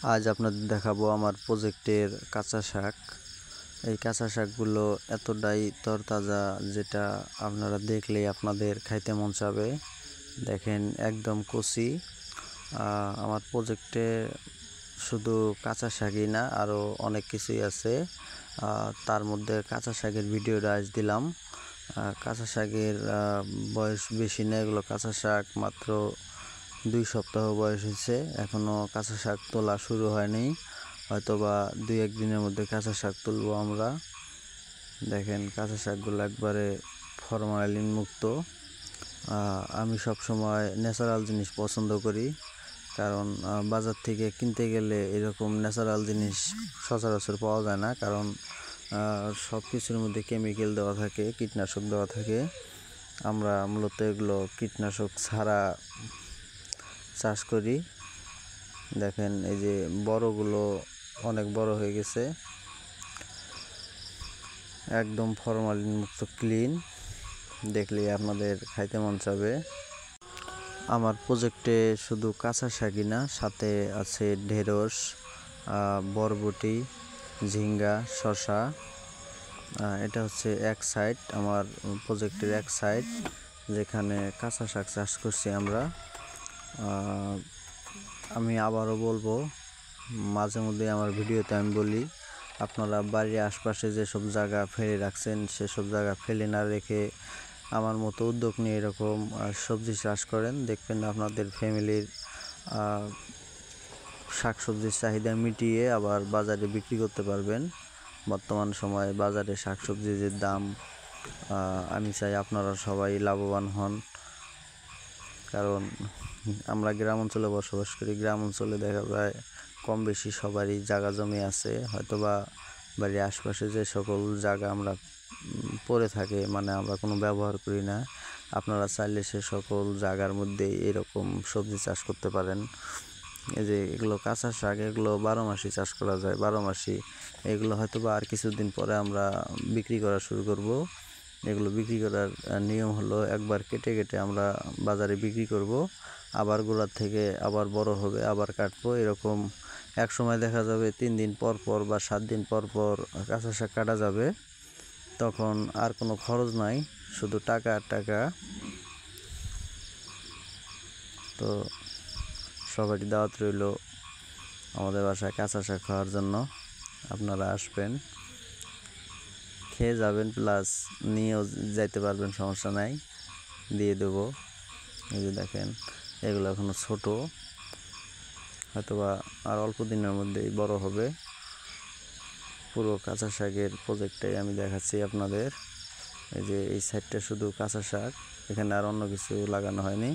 আজ আপনাদের দেখাবো আমার প্রজেক্টের কাঁচা শাক। এই কাঁচা শাকগুলো এতটাই তরতাজা যেটা আপনারা দেখলেই আপনাদের খাইতে মন চাবে। দেখেন একদম কচি। আমার প্রজেক্টে শুধু কাঁচা শাকই না, আরও অনেক কিছুই আছে। তার মধ্যে কাঁচা শাকের ভিডিওটা আজ দিলাম। কাঁচা শাকের বয়স বেশি না, এগুলো কাঁচা শাক মাত্র 2 সপ্তাহ বয়স হয়েছে, এখনও কাঁচা শাক তোলা শুরু হয়নি। হয়তোবা 2-1 দিনের মধ্যে কাঁচা শাক তুলবো আমরা। দেখেন কাঁচা শাকগুলো একবারে ফরমালিন মুক্ত। আমি সবসময় ন্যাচারাল জিনিস পছন্দ করি, কারণ বাজার থেকে কিনতে গেলে এরকম ন্যাচারাল জিনিস সচরাচর পাওয়া যায় না, কারণ সব কিছুর মধ্যে কেমিক্যাল দেওয়া থাকে, কীটনাশক দেওয়া থাকে। আমরা মূলত এগুলো কীটনাশক ছাড়া চাষ করি। দেখেন এই যে বড়গুলো অনেক বড় হয়ে গেছে, একদম ফরমালিন মুক্ত, ক্লিন, দেখলেই আপনাদের খাইতে মন চাবে। আমার প্রজেক্টে শুধু কাঁচা শাকই না, সাথে আছে ঢেঁড়স, বরবটি, ঝিঙ্গা, শসা। এটা হচ্ছে এক সাইড, আমার প্রজেক্টের এক সাইড যেখানে কাঁচা শাক চাষ করছি আমরা। আমি আবারও বলবো, মাঝে মধ্যে আমার ভিডিওতে আমি বলি, আপনারা বাড়ির আশপাশে যেসব জায়গা ফেলে রাখছেন সেসব জায়গা ফেলে না রেখে আমার মতো উদ্যোগ নিয়ে এরকম সবজি চাষ করেন। দেখবেন আপনাদের ফ্যামিলির শাকসবজির চাহিদা মিটিয়ে আবার বাজারে বিক্রি করতে পারবেন। বর্তমান সময়ে বাজারে শাকসবজির যে দাম, আমি চাই আপনারা সবাই লাভবান হন, কারণ আমরা গ্রাম অঞ্চলে বসবাস করি। গ্রাম অঞ্চলে দেখা যায় কম বেশি সবারই জায়গা জমি আছে, হয়তোবা বাড়ির আশপাশে যে সকল জায়গা আমরা পড়ে থাকে, মানে আমরা কোনো ব্যবহার করি না, আপনারা চাইলে সে সকল জায়গার মধ্যে এরকম সবজি চাষ করতে পারেন। এই যে এগুলো কাঁচা শাক, এগুলো 12 মাসই চাষ করা যায়, 12 মাসই। এগুলো হয়তোবা আর কিছুদিন পরে আমরা বিক্রি করা শুরু করব। এগুলো বিক্রি করার নিয়ম হলো একবার কেটে কেটে আমরা বাজারে বিক্রি করব, আবার গোড়ার থেকে আবার বড় হবে, আবার কাটবো। এরকম এক সময় দেখা যাবে 3 দিন পর পর বা 7 দিন পর পর কাঁচা শাক কাটা যাবে। তখন আর কোনো খরচ নাই, শুধু টাকা আর টাকা। তো সবারই দাওয়াত রইল আমাদের বাসায় কাঁচা শাক খাওয়ার জন্য। আপনারা আসবেন, খেয়ে যাবেন, প্লাস নিয়েও যাইতে পারবেন, সমস্যা নাই, দিয়ে দেবো। এই যে দেখেন এগুলো এখনও ছোট, হয়তোবা আর অল্প দিনের মধ্যেই বড় হবে। পুরো কাঁচা শাকের প্রজেক্টটাই আমি দেখাচ্ছি আপনাদের। এই যে এই সাইডটা শুধু কাঁচা শাক, এখানে আর অন্য কিছু লাগানো হয়নি।